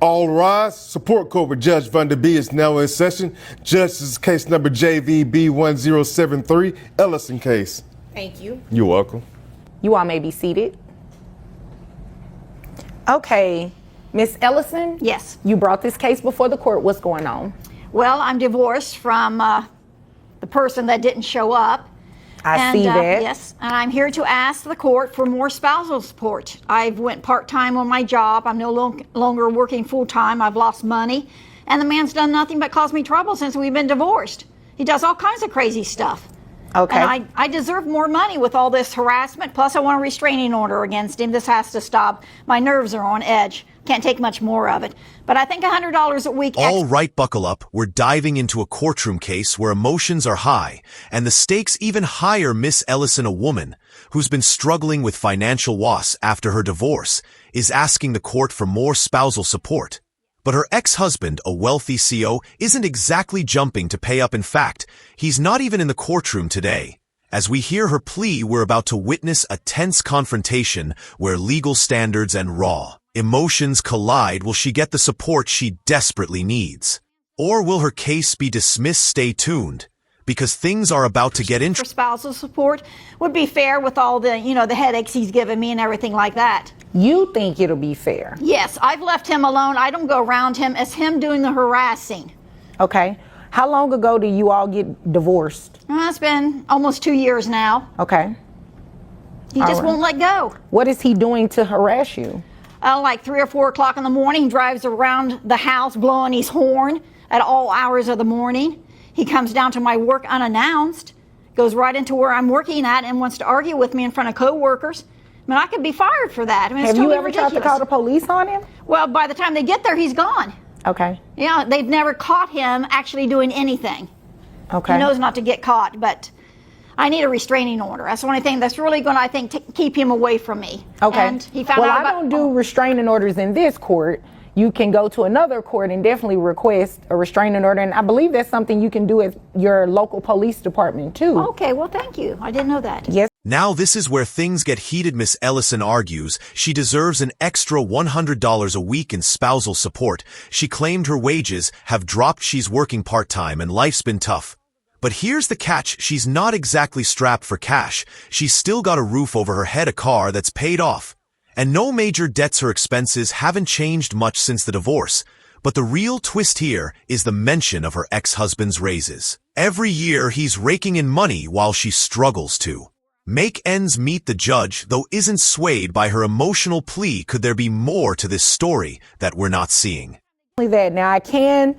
All rise. Support court with Judge Van der Bee is now in session. Judge, this is case number JVB1073, Ellison case. Thank you. You're welcome. You all may be seated. Okay, Miss Ellison? Yes. You brought this case before the court. What's going on? Well, I'm divorced from the person that didn't show up. I see that. Yes, and I'm here to ask the court for more spousal support. I've went part-time on my job. I'm no longer working full-time. I've lost money. And the man's done nothing but cause me trouble since we've been divorced. He does all kinds of crazy stuff. Okay. And I deserve more money with all this harassment. Plus, I want a restraining order against him. This has to stop. My nerves are on edge. Can't take much more of it. But I think $100 a week. All right, buckle up. We're diving into a courtroom case where emotions are high, and the stakes even higher. Miss Ellison, a woman who's been struggling with financial loss after her divorce, is asking the court for more spousal support. But her ex-husband, a wealthy CO, isn't exactly jumping to pay up. In fact, he's not even in the courtroom today. As we hear her plea, we're about to witness a tense confrontation where legal standards and raw emotions collide. Will she get the support she desperately needs? Or will her case be dismissed? Stay tuned, because things are about to get For spousal support would be fair with all the, the headaches he's given me and everything like that. You think it'll be fair? Yes, I've left him alone. I don't go around him. It's him doing the harassing. Okay. How long ago did you all get divorced? It's been almost 2 years now. Okay. He just won't let go. What is he doing to harass you? Like 3 or 4 o'clock in the morning, he drives around the house blowing his horn at all hours of the morning. He comes down to my work unannounced, goes right into where I'm working at and wants to argue with me in front of coworkers. I mean, I could be fired for that. I mean, Have it's totally you ever ridiculous. tried to call the police on him? Well, by the time they get there, he's gone. Okay. Yeah, they've never caught him actually doing anything. Okay. He knows not to get caught, but I need a restraining order. That's the only thing that's really going to, I think, keep him away from me. Okay. And he found out I don't do restraining orders in this court. You can go to another court and definitely request a restraining order. And I believe that's something you can do at your local police department, too. Okay, well, thank you. I didn't know that. Yes. Now this is where things get heated. Miss Ellison argues she deserves an extra $100 a week in spousal support. She claimed her wages have dropped. She's working part-time and life's been tough. But here's the catch. She's not exactly strapped for cash. She's still got a roof over her head, a car that's paid off, and no major debts. Her expenses haven't changed much since the divorce. But the real twist here is the mention of her ex-husband's raises. Every year he's raking in money while she struggles to make ends meet. The judge, though, isn't swayed by her emotional plea. Could there be more to this story that we're not seeing? That now I can,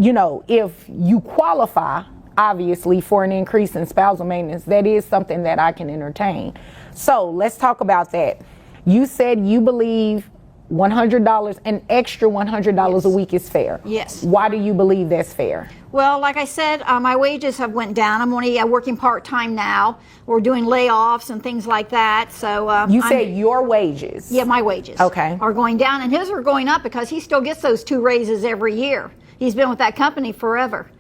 if you qualify, obviously, for an increase in spousal maintenance, that is something that I can entertain. So let's talk about that. You said you believe $100, an extra $100 a week is fair. Yes. Why do you believe that's fair? Well, like I said, my wages have went down. I'm only working part-time now. We're doing layoffs and things like that. So you said your wages? Yeah, my wages. Okay. Are going down, and his are going up because he still gets those 2 raises every year. He's been with that company forever.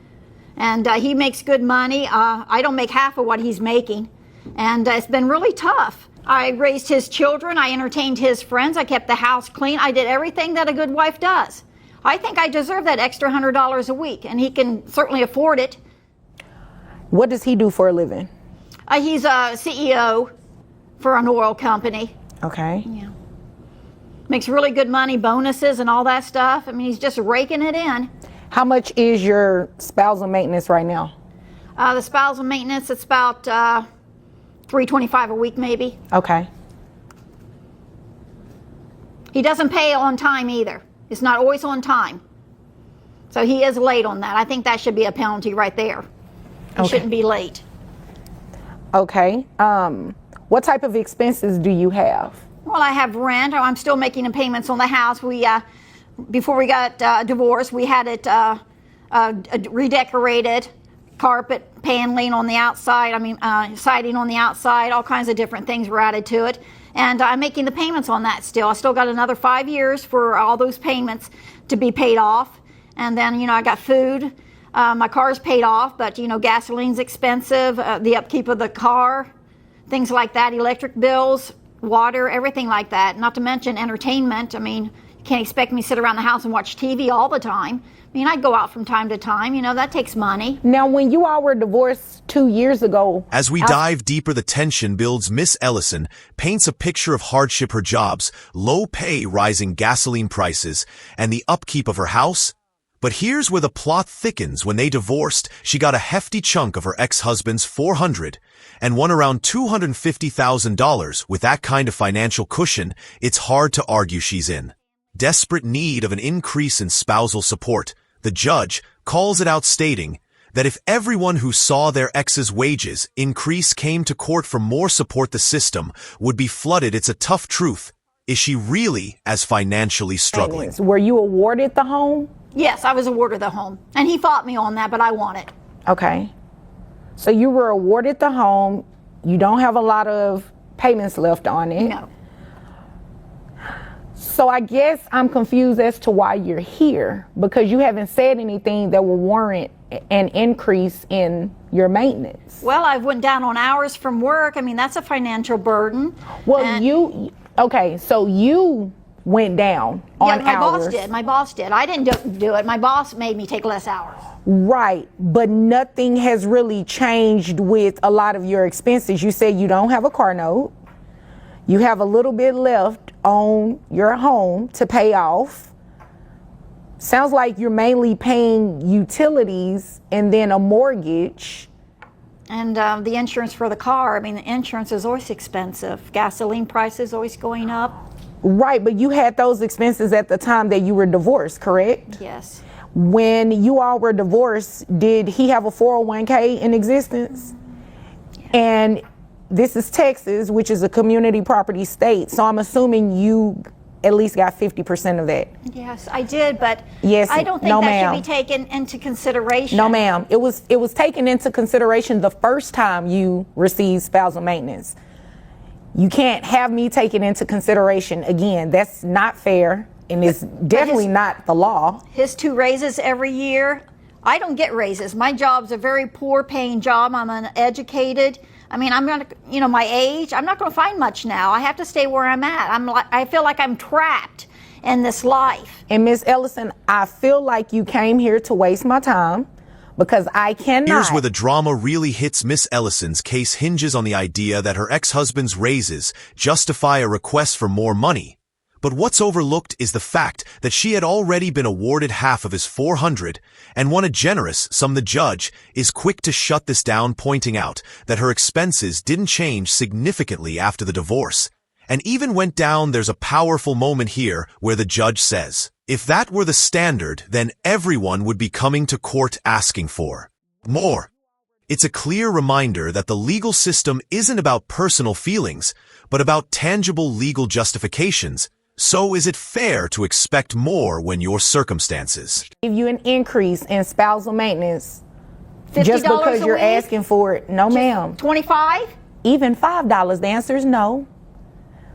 And he makes good money. I don't make half of what he's making. And it's been really tough. I raised his children. I entertained his friends. I kept the house clean. I did everything that a good wife does. I think I deserve that extra $100 a week, and he can certainly afford it. What does he do for a living? He's a CEO for an oil company. Okay. Yeah. Makes really good money, bonuses and all that stuff. I mean, he's just raking it in. How much is your spousal maintenance right now? The spousal maintenance, it's about $325 a week, maybe. Okay. He doesn't pay on time either. It's not always on time. So he is late on that. I think that should be a penalty right there. He shouldn't be late. Okay. What type of expenses do you have? Well, I have rent. I'm still making the payments on the house. We, before we got divorced, we had it redecorated, carpet paneling on the outside. Siding on the outside. All kinds of different things were added to it. And I'm making the payments on that still. I still got another 5 years for all those payments to be paid off. And then, I got food. My car's paid off, but, gasoline's expensive, the upkeep of the car, things like that, electric bills, water, everything like that. Not to mention entertainment. You can't expect me to sit around the house and watch TV all the time. I mean, I go out from time to time, you know, that takes money. Now, when you all were divorced 2 years ago. As we dive deeper, the tension builds. Miss Ellison paints a picture of hardship: her jobs, low pay, rising gasoline prices, and the upkeep of her house. But here's where the plot thickens. When they divorced, she got a hefty chunk of her ex-husband's $400 and won around $250,000. With that kind of financial cushion, it's hard to argue she's in desperate need of an increase in spousal support. The judge calls it out, stating that if everyone who saw their ex's wages increase came to court for more support, the system would be flooded. It's a tough truth. Is she really as financially struggling? Were you awarded the home? Yes, I was awarded the home. And he fought me on that, but I won it. Okay. So you were awarded the home. You don't have a lot of payments left on it. No. So I guess I'm confused as to why you're here, because you haven't said anything that will warrant an increase in your maintenance. Well, I went down on hours from work. I mean, that's a financial burden. Well, And okay, so you went down on my hours. boss did. My boss did. I didn't do it. My boss made me take less hours. Right, but nothing has really changed with a lot of your expenses. You said you don't have a car note. You have a little bit left on your home to pay off. Sounds like you're mainly paying utilities and then a mortgage. And the insurance for the car, I mean, the insurance is always expensive. Gasoline prices always going up. Right, but you had those expenses at the time that you were divorced, correct? Yes. When you all were divorced, did he have a 401k in existence? Yes. And this is Texas, which is a community property state, so I'm assuming you at least got 50% of that. Yes, I did, but Yes, I don't think no, that ma'am. should be taken into consideration. No, ma'am. It was taken into consideration the first time you received spousal maintenance. You can't have me take it into consideration again. That's not fair, and it's definitely not the law. His 2 raises every year. I don't get raises. My job's a very poor paying job. I'm uneducated. I mean, I'm not, you know, my age, I'm not going to find much now. I have to stay where I'm at. I feel like I'm trapped in this life. And Miss Ellison, I feel like you came here to waste my time, because I cannot. Here's where the drama really hits. Miss Ellison's case hinges on the idea that her ex-husband's raises justify a request for more money. But what's overlooked is the fact that she had already been awarded half of his $400 and won a generous sum. The judge is quick to shut this down, pointing out that her expenses didn't change significantly after the divorce, and even went down. There's a powerful moment here where the judge says, if that were the standard, then everyone would be coming to court asking for more. It's a clear reminder that the legal system isn't about personal feelings, but about tangible legal justifications. So is it fair to expect more when your circumstances give you an increase in spousal maintenance $50 just because a you're week? asking for it? No, ma'am. 25? Even $5? The answer is no.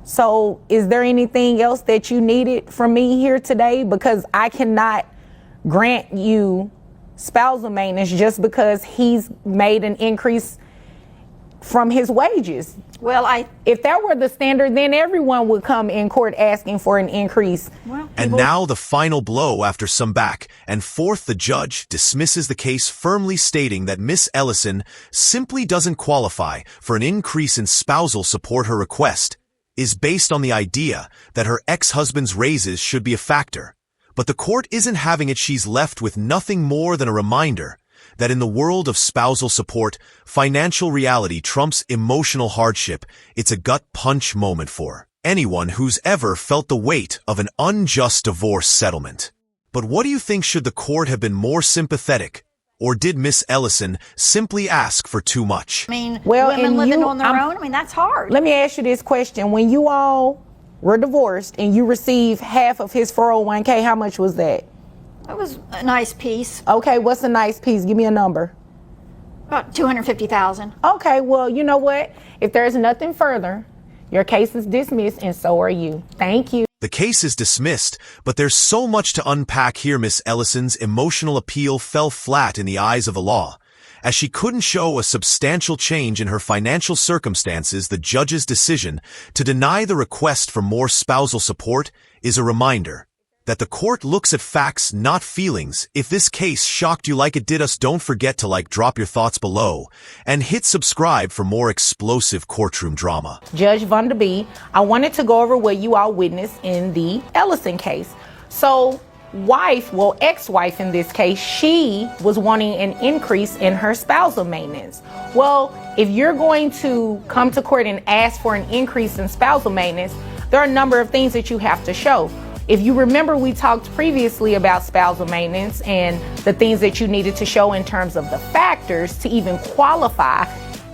So is there anything else that you needed from me here today? Because I cannot grant you spousal maintenance just because he's made an increase from his wages. Well, if that were the standard, then everyone would come in court asking for an increase. And now the final blow. After some back and forth, the judge dismisses the case, firmly stating that Miss Ellison simply doesn't qualify for an increase in spousal support. Her request is based on the idea that her ex-husband's raises should be a factor. But the court isn't having it. She's left with nothing more than a reminder that in the world of spousal support, financial reality trumps emotional hardship. It's a gut punch moment for anyone who's ever felt the weight of an unjust divorce settlement. But what do you think? Should the court have been more sympathetic? Or did Miss Ellison simply ask for too much? I mean, Well, women and living you- on their own, I mean, that's hard. Let me ask you this question. When you all were divorced and you received half of his 401k, how much was that? It was a nice piece, Okay, what's a nice piece? Give me a number. about $250,000. Okay, well, you know what? If there's nothing further, your case is dismissed and so are you. Thank you. The case is dismissed, but there's so much to unpack here. Miss Ellison's emotional appeal fell flat in the eyes of the law, as she couldn't show a substantial change in her financial circumstances. The judge's decision to deny the request for more spousal support is a reminder that the court looks at facts, not feelings. If this case shocked you like it did us, don't forget to drop your thoughts below, and hit subscribe for more explosive courtroom drama. Judge Vanderby, I wanted to go over what you all witnessed in the Ellison case. So ex-wife in this case, she was wanting an increase in her spousal maintenance. Well, if you're going to come to court and ask for an increase in spousal maintenance, there are a number of things that you have to show. If you remember, we talked previously about spousal maintenance and the things that you needed to show in terms of the factors to even qualify.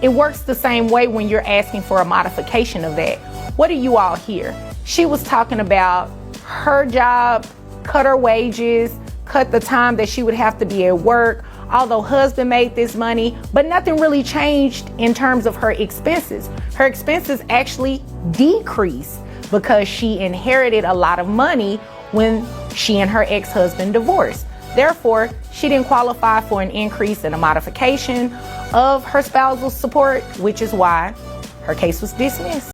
It works the same way when you're asking for a modification of that. What do you all hear? She was talking about her job, cut her wages, cut the time that she would have to be at work, although husband made this money, but nothing really changed in terms of her expenses. Her expenses actually decreased because she inherited a lot of money when she and her ex-husband divorced. Therefore, she didn't qualify for an increase in a modification of her spousal support, which is why her case was dismissed.